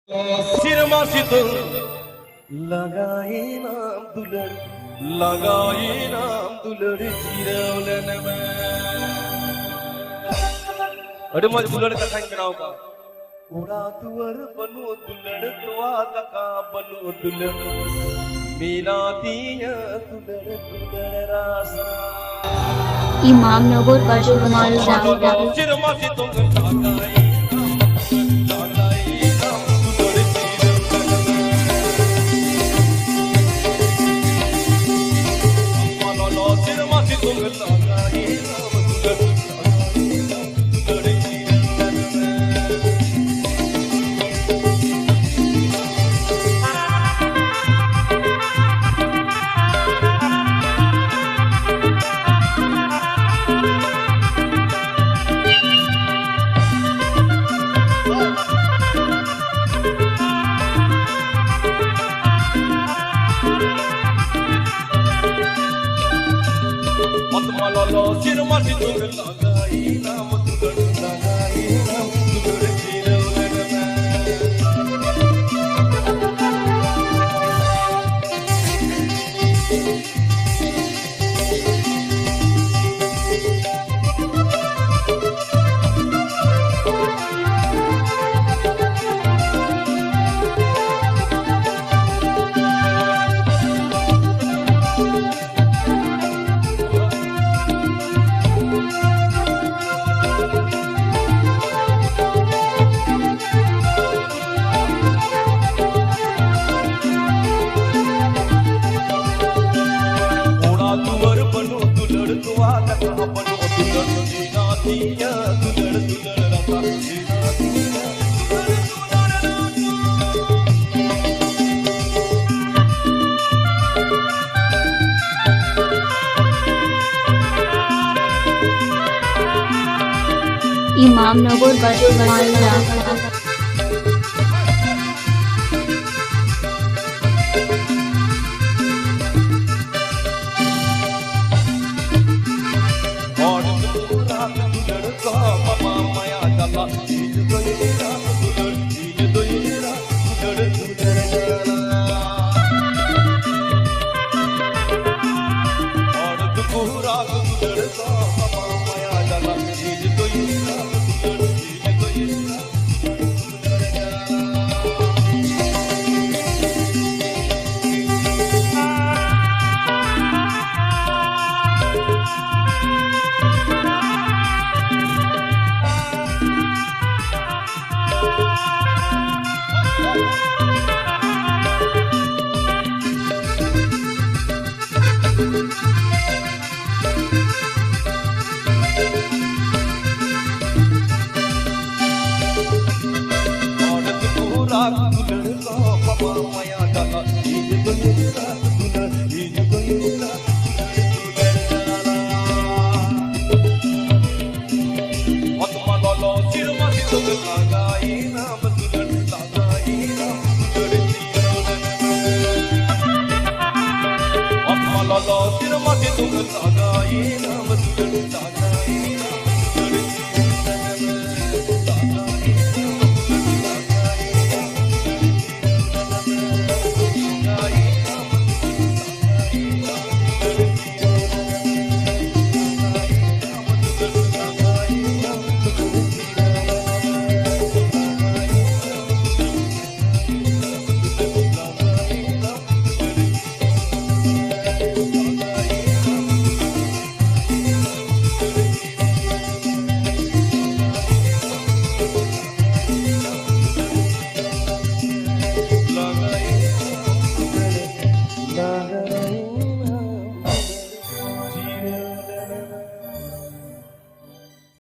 सिरमा सिंदूर लगाए नाम दुलड़ जिरवलन में अरे मज दुलड़ का खाइन बनाओ का ओरा तुअर बनो दुलड़ तुआ तका बनो दुलड़ मीना दिया दुलड़ रासा इमाम नगर बाजू कमाल जावेदा सिरमा सिंदूर लगाए Lolo, sirma si tu lagai nam tudar इमाम नगर बाजू कमाल Javeda Lolo, sirma si tu lagai nam